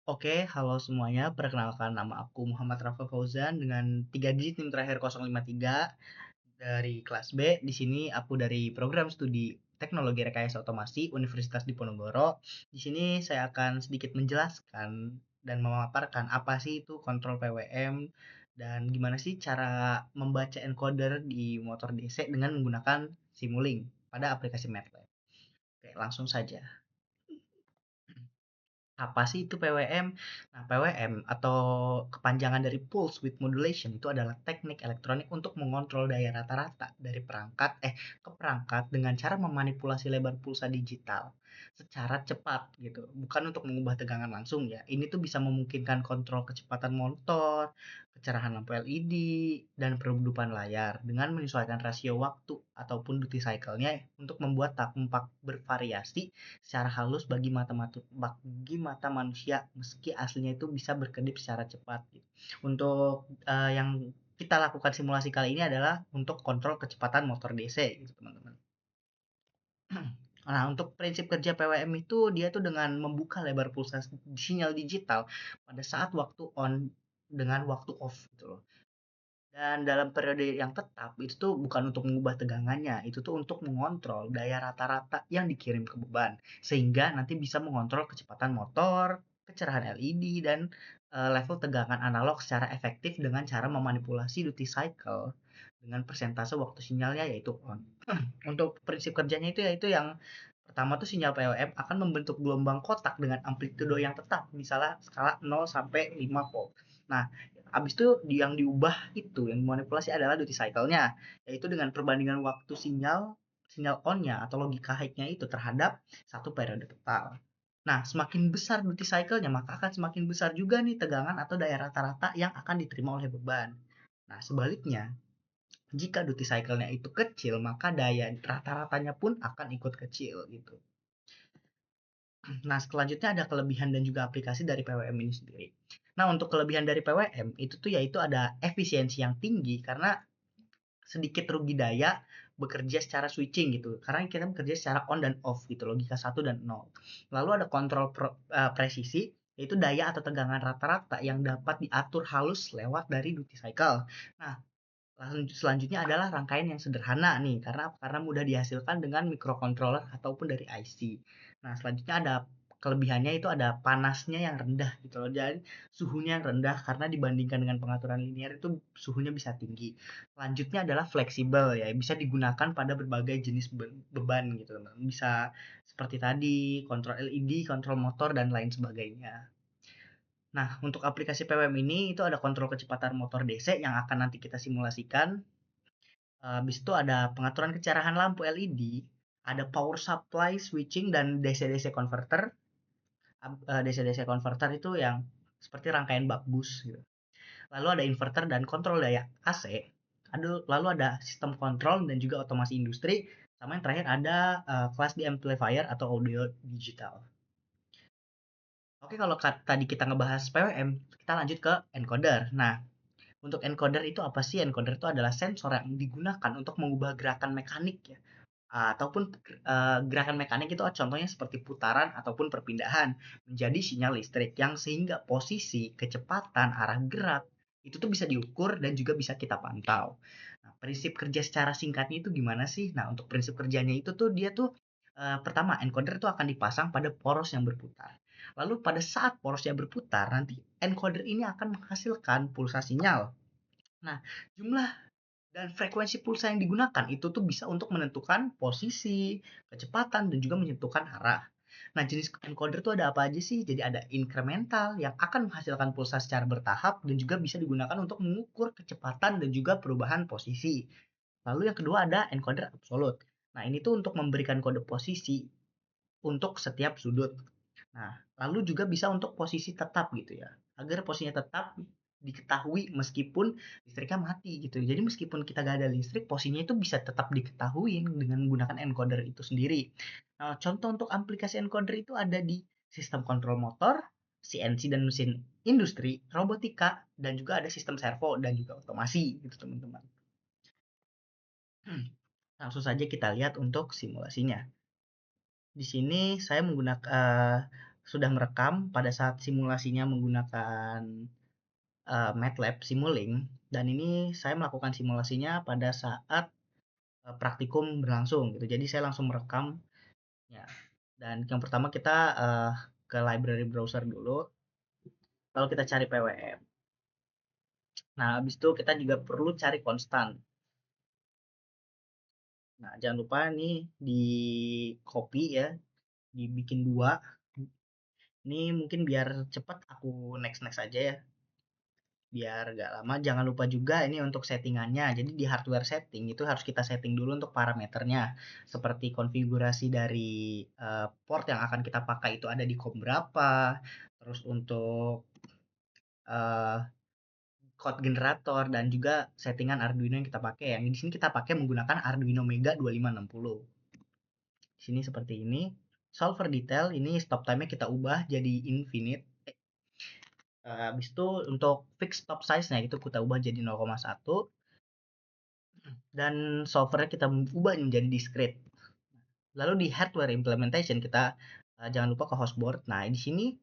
Oke, halo semuanya. Perkenalkan nama aku Muhammad Rafa Fauzan dengan 3 digit NIM terakhir 053 dari kelas B. Di sini aku dari program studi Teknologi Rekayasa Otomasi Universitas Diponegoro. Di sini saya akan sedikit menjelaskan dan memaparkan apa sih itu kontrol PWM dan gimana sih cara membaca encoder di motor DC dengan menggunakan Simulink pada aplikasi MATLAB. Oke, langsung saja. Apa sih itu PWM? Nah, PWM atau kepanjangan dari Pulse Width Modulation itu adalah teknik elektronik untuk mengontrol daya rata-rata dari perangkat ke perangkat dengan cara memanipulasi lebar pulsa digital secara cepat gitu. Bukan untuk mengubah tegangan langsung ya. Ini tuh bisa memungkinkan kontrol kecepatan motor, kecerahan lampu LED, dan peredupan layar dengan menyesuaikan rasio waktu ataupun duty cycle-nya untuk membuat tampak bervariasi secara halus bagi mata manusia meski aslinya itu bisa berkedip secara cepat gitu. Untuk yang kita lakukan simulasi kali ini adalah untuk kontrol kecepatan motor DC gitu teman-teman. Nah, untuk prinsip kerja PWM itu dia tuh dengan membuka lebar pulsa sinyal digital pada saat waktu on dengan waktu off gitu loh. Dan dalam periode yang tetap itu tuh bukan untuk mengubah tegangannya, itu tuh untuk mengontrol daya rata-rata yang dikirim ke beban, sehingga nanti bisa mengontrol kecepatan motor, kecerahan LED, dan level tegangan analog secara efektif dengan cara memanipulasi duty cycle dengan persentase waktu sinyalnya yaitu on. Untuk prinsip kerjanya itu yaitu yang pertama tuh sinyal PLM akan membentuk gelombang kotak dengan amplitudo yang tetap, misalnya skala 0 sampai 5 volt. Nah, habis itu yang diubah itu, yang dimanipulasi adalah duty cycle-nya, yaitu dengan perbandingan waktu sinyal on-nya atau logika high-nya itu terhadap satu periode total. Nah, semakin besar duty cycle-nya, maka akan semakin besar juga nih tegangan atau daya rata-rata yang akan diterima oleh beban. Nah, sebaliknya, jika duty cycle-nya itu kecil, maka daya rata-ratanya pun akan ikut kecil gitu. Nah, selanjutnya ada kelebihan dan juga aplikasi dari PWM ini sendiri. Nah, untuk kelebihan dari PWM itu tuh yaitu ada efisiensi yang tinggi karena sedikit rugi daya bekerja secara switching gitu. Karena kita bekerja secara on dan off gitu, logika satu dan 0. Lalu ada kontrol presisi yaitu daya atau tegangan rata-rata yang dapat diatur halus lewat dari duty cycle. Nah, selanjutnya adalah rangkaian yang sederhana nih karena mudah dihasilkan dengan microcontroller ataupun dari IC. Nah, selanjutnya ada kelebihannya itu ada panasnya yang rendah gitu loh. Jadi suhunya yang rendah karena dibandingkan dengan pengaturan linear itu suhunya bisa tinggi. Selanjutnya adalah fleksibel ya, bisa digunakan pada berbagai jenis beban gitu teman. Bisa seperti tadi kontrol LED, kontrol motor dan lain sebagainya. Nah, untuk aplikasi PWM ini itu ada kontrol kecepatan motor DC yang akan nanti kita simulasikan. Habis itu ada pengaturan kecerahan lampu LED, ada power supply switching dan DC-DC converter. DC-DC converter itu yang seperti rangkaian bak bus gitu. Lalu ada inverter dan kontrol daya AC. Lalu ada sistem kontrol dan juga otomasi industri. Sama yang terakhir ada kelas D amplifier atau audio digital. Oke, kalau tadi kita ngebahas PWM, kita lanjut ke encoder. Nah, untuk encoder itu apa sih? Encoder itu adalah sensor yang digunakan untuk mengubah gerakan mekanik ya. Ataupun gerakan mekanik itu contohnya seperti putaran ataupun perpindahan menjadi sinyal listrik yang sehingga posisi, kecepatan, arah gerak itu tuh bisa diukur dan juga bisa kita pantau. Nah, prinsip kerja secara singkatnya itu gimana sih? Nah, untuk prinsip kerjanya itu tuh dia tuh pertama encoder itu akan dipasang pada poros yang berputar. Lalu pada saat porosnya berputar, nanti encoder ini akan menghasilkan pulsa sinyal. Nah, jumlah dan frekuensi pulsa yang digunakan itu tuh bisa untuk menentukan posisi, kecepatan, dan juga menentukan arah. Nah, jenis encoder itu ada apa aja sih? Jadi ada incremental yang akan menghasilkan pulsa secara bertahap dan juga bisa digunakan untuk mengukur kecepatan dan juga perubahan posisi. Lalu yang kedua ada encoder absolute. Nah, ini tuh untuk memberikan kode posisi untuk setiap sudut. Nah, lalu juga bisa untuk posisi tetap gitu ya. Agar posisinya tetap diketahui meskipun listriknya mati gitu. Jadi meskipun kita gak ada listrik, posisinya itu bisa tetap diketahui dengan menggunakan encoder itu sendiri. Nah, contoh untuk aplikasi encoder itu ada di sistem kontrol motor, CNC dan mesin industri, robotika, dan juga ada sistem servo dan juga otomasi gitu teman-teman. Langsung saja kita lihat untuk simulasinya. Di sini saya menggunakan sudah merekam pada saat simulasinya menggunakan MATLAB Simulink, dan ini saya melakukan simulasinya pada saat praktikum berlangsung gitu. Jadi saya langsung merekam ya. Dan yang pertama kita ke library browser dulu, lalu kita cari PWM. Nah, habis itu kita juga perlu cari konstan. Nah, jangan lupa nih di copy ya, dibikin dua. Ini mungkin biar cepat aku next next aja ya, biar gak lama. Jangan lupa juga ini untuk settingannya. Jadi di hardware setting itu harus kita setting dulu untuk parameternya, seperti konfigurasi dari port yang akan kita pakai itu ada di COM berapa, terus untuk eh, code generator, dan juga settingan Arduino yang kita pakai. Yang di sini kita pakai menggunakan Arduino Mega 2560. Di sini seperti ini. Solver detail ini stop time-nya kita ubah jadi infinite. Habis itu untuk fix stop size-nya itu kita ubah jadi 0,1, dan solvernya kita ubah menjadi discrete. Lalu di hardware implementation kita jangan lupa ke hostboard. Nah, di sini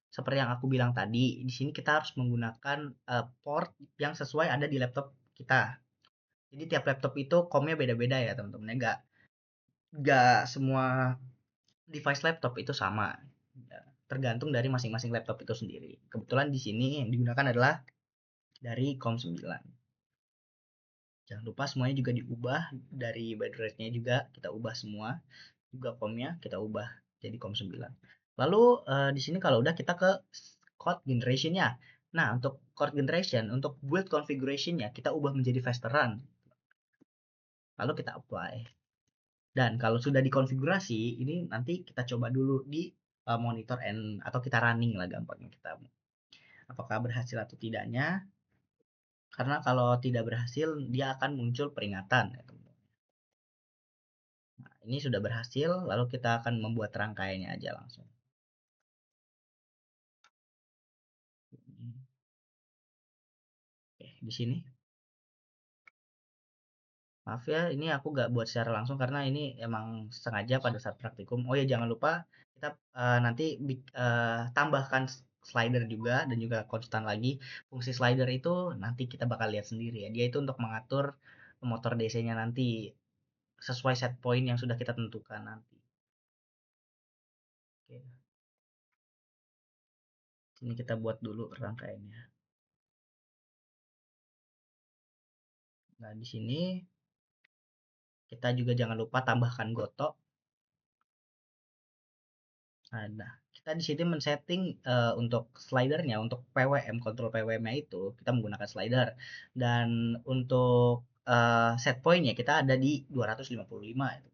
seperti yang aku bilang tadi, di sini kita harus menggunakan port yang sesuai ada di laptop kita. Jadi tiap laptop itu COM-nya beda-beda ya teman-teman. Nggak semua device laptop itu sama. Ya, tergantung dari masing-masing laptop itu sendiri. Kebetulan di sini yang digunakan adalah dari COM 9. Jangan lupa semuanya juga diubah, dari baud rate-nya juga kita ubah semua, juga COM-nya kita ubah jadi COM 9. Lalu di sini kalau udah kita ke code generation-nya. Nah, untuk code generation, untuk build configuration-nya kita ubah menjadi faster run. Lalu kita apply. Dan kalau sudah dikonfigurasi, ini nanti kita coba dulu di monitor atau kita running lah gampangnya, kita apakah berhasil atau tidaknya. Karena kalau tidak berhasil dia akan muncul peringatan ya. Nah, ini sudah berhasil, lalu kita akan membuat rangkaiannya aja langsung. Oke, di sini. Maaf ya, ini aku gak buat secara langsung karena ini emang sengaja pada saat praktikum. Oh ya, jangan lupa kita nanti tambahkan slider juga, dan juga konstan lagi. Fungsi slider itu nanti kita bakal lihat sendiri ya. Dia itu untuk mengatur motor DC-nya nanti sesuai set point yang sudah kita tentukan nanti. Oke, sini kita buat dulu rangkaiannya. Nah, di sini kita juga jangan lupa tambahkan goto. Nah, kita di sini men-setting untuk slidernya, untuk PWM, kontrol PWM-nya itu kita menggunakan slider. Dan untuk set point-nya kita ada di 255 itu.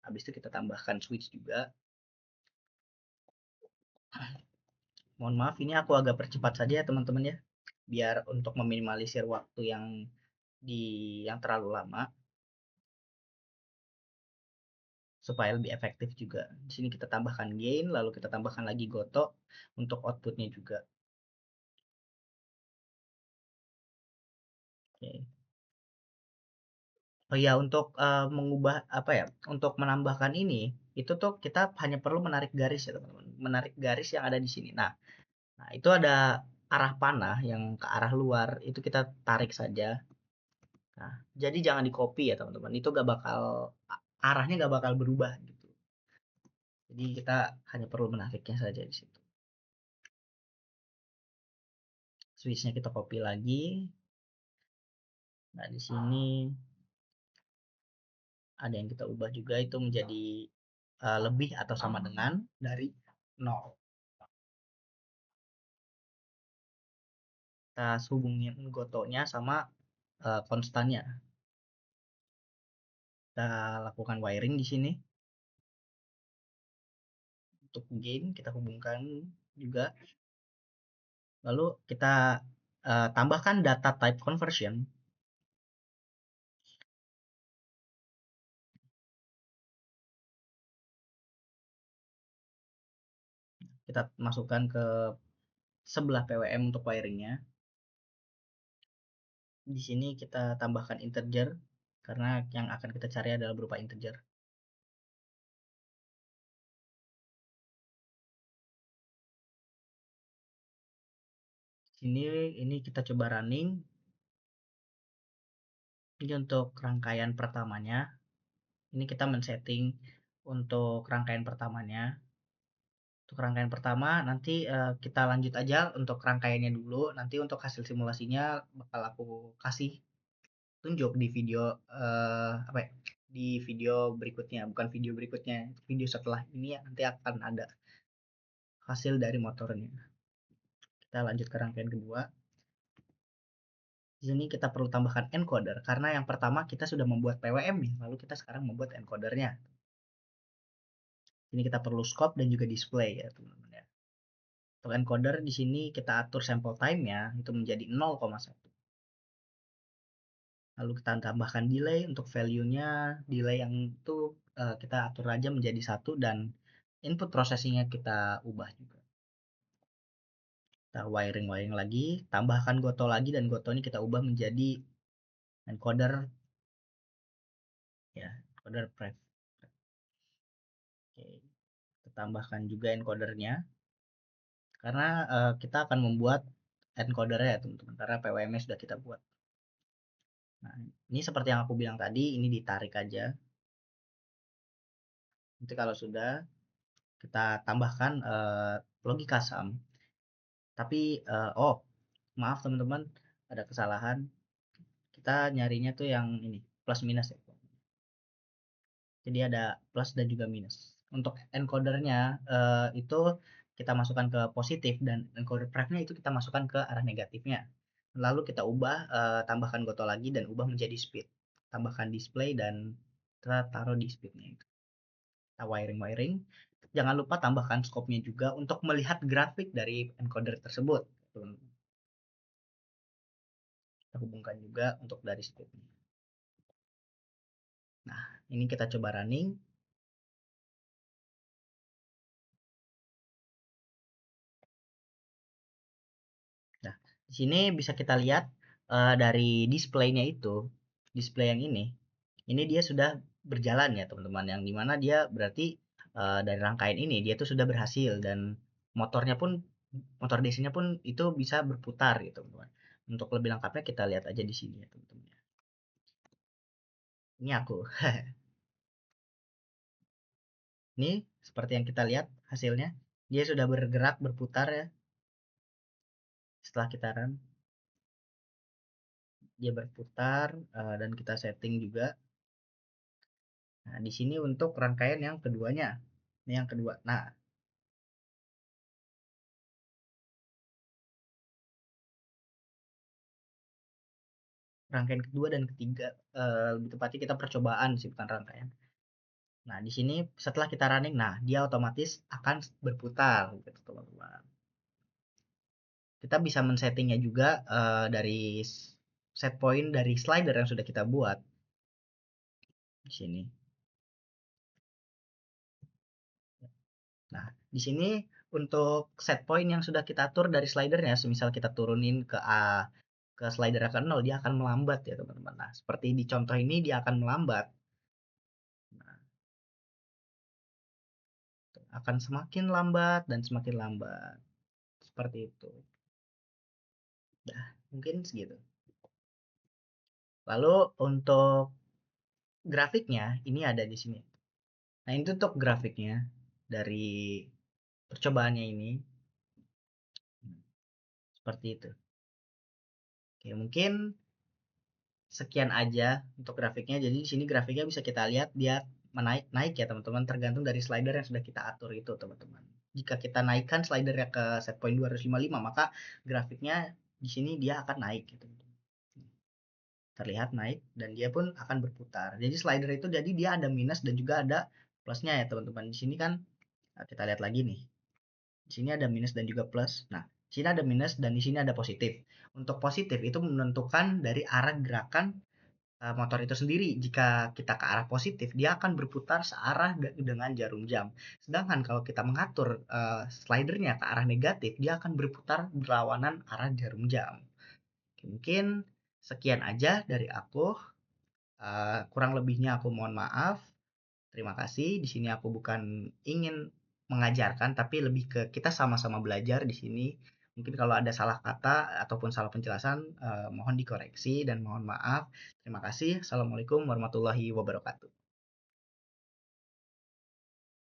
Habis itu kita tambahkan switch juga. Mohon maaf ini aku agak percepat saja ya teman-teman ya, biar untuk meminimalisir waktu yang terlalu lama, supaya lebih efektif juga. Di sini kita tambahkan gain, lalu kita tambahkan lagi goto untuk outputnya juga. Oke. Oh iya, untuk mengubah apa ya, untuk menambahkan ini, itu tuh kita hanya perlu menarik garis ya teman-teman, menarik garis yang ada di sini. Nah itu ada arah panah yang ke arah luar, itu kita tarik saja. Nah, jadi jangan di copy ya teman-teman, itu gak bakal, arahnya gak bakal berubah gitu. Jadi kita hanya perlu menariknya saja di situ. Switchnya kita copy lagi. Nah di sini ada yang kita ubah juga, itu menjadi lebih atau sama dengan dari 0. Kita hubungin gotonya sama konstannya. Kita lakukan wiring di sini. Untuk gain kita hubungkan juga. Lalu kita tambahkan data type conversion. Kita masukkan ke sebelah PWM untuk wiringnya. Di sini kita tambahkan integer karena yang akan kita cari adalah berupa integer. Ini kita coba running. Ini untuk rangkaian pertamanya. Ini kita men-setting untuk rangkaian pertamanya. Untuk rangkaian pertama nanti kita lanjut aja untuk rangkaiannya dulu. Nanti untuk hasil simulasinya bakal aku kasih tunjuk di video apa ya? Di video berikutnya, bukan video berikutnya, video setelah ini ya, nanti akan ada hasil dari motornya. Kita lanjut ke rangkaian kedua. Di sini kita perlu tambahkan encoder karena yang pertama kita sudah membuat PWM nih, lalu kita sekarang membuat encodernya. Ini kita perlu scope dan juga display ya teman-teman ya. Untuk encoder di sini kita atur sample time-nya itu menjadi 0,1. Lalu kita tambahkan delay untuk value-nya, delay yang itu kita atur aja menjadi 1 dan input processing-nya kita ubah juga. Kita wiring lagi, tambahkan goto lagi dan goto ini kita ubah menjadi encoder ya, encoder pref. Oke, kita tambahkan juga encodernya karena kita akan membuat encodernya ya teman-teman, karena PWM-nya sudah kita buat. Nah, ini seperti yang aku bilang tadi, ini ditarik aja. Nanti kalau sudah kita tambahkan logika sum. Tapi oh, maaf teman-teman, ada kesalahan. Kita nyarinya tuh yang ini, plus minus ya. Jadi ada plus dan juga minus. Untuk encodernya itu kita masukkan ke positif dan encoder pref-nya itu kita masukkan ke arah negatifnya. Lalu kita ubah, tambahkan goto lagi dan ubah menjadi speed. Tambahkan display dan kita taruh di speednya itu. Kita wiring. Jangan lupa tambahkan scope-nya juga untuk melihat grafik dari encoder tersebut. Kita hubungkan juga untuk dari speednya. Nah, ini kita coba running. Nah, di sini bisa kita lihat dari display-nya itu, display yang ini dia sudah berjalan ya teman-teman, yang dimana dia berarti dari rangkaian ini dia tuh sudah berhasil dan motornya pun motor DC-nya pun itu bisa berputar gitu teman-teman. Untuk lebih lengkapnya kita lihat aja di sini ya teman-teman. Ini aku. Ini seperti yang kita lihat hasilnya. Dia sudah bergerak berputar ya. Setelah kita run, dia berputar dan kita setting juga. Nah, di sini untuk rangkaian yang keduanya. Ini yang kedua. Nah, rangkaian kedua dan ketiga, lebih tepatnya kita percobaan sih, bukan rangkaian. Nah, di sini setelah kita running, nah dia otomatis akan berputar gitu teman-teman. Kita bisa men-settingnya juga dari set point dari slider yang sudah kita buat di sini. Nah, di sini untuk set point yang sudah kita atur dari slidernya, semisal kita turunin ke A, ke slider ke 0, dia akan melambat ya teman-teman. Nah, seperti di contoh ini dia akan melambat. Nah, akan semakin lambat dan semakin lambat. Seperti itu. Nah, mungkin segitu. Lalu untuk grafiknya, ini ada di sini. Nah, itu untuk grafiknya dari percobaannya ini. Seperti itu. Oke, mungkin sekian aja untuk grafiknya. Jadi di sini grafiknya bisa kita lihat dia naik ya teman-teman, tergantung dari slider yang sudah kita atur itu teman-teman. Jika kita naikkan slidernya ke set point 255, maka grafiknya di sini dia akan naik gitu. Terlihat naik dan dia pun akan berputar. Jadi slider itu jadi dia ada minus dan juga ada plusnya ya teman-teman. Di sini kan kita lihat lagi nih. Di sini ada minus dan juga plus. Nah, di sini ada minus dan di sini ada positif. Untuk positif itu menentukan dari arah gerakan motor itu sendiri. Jika kita ke arah positif, dia akan berputar searah dengan jarum jam. Sedangkan kalau kita mengatur slidernya ke arah negatif, dia akan berputar berlawanan arah jarum jam. Mungkin sekian aja dari aku. Kurang lebihnya aku mohon maaf. Terima kasih. Di sini aku bukan ingin mengajarkan, tapi lebih ke kita sama-sama belajar di sini Mungkin kalau ada salah kata ataupun salah penjelasan, mohon dikoreksi dan mohon maaf. Terima kasih. Assalamualaikum warahmatullahi wabarakatuh.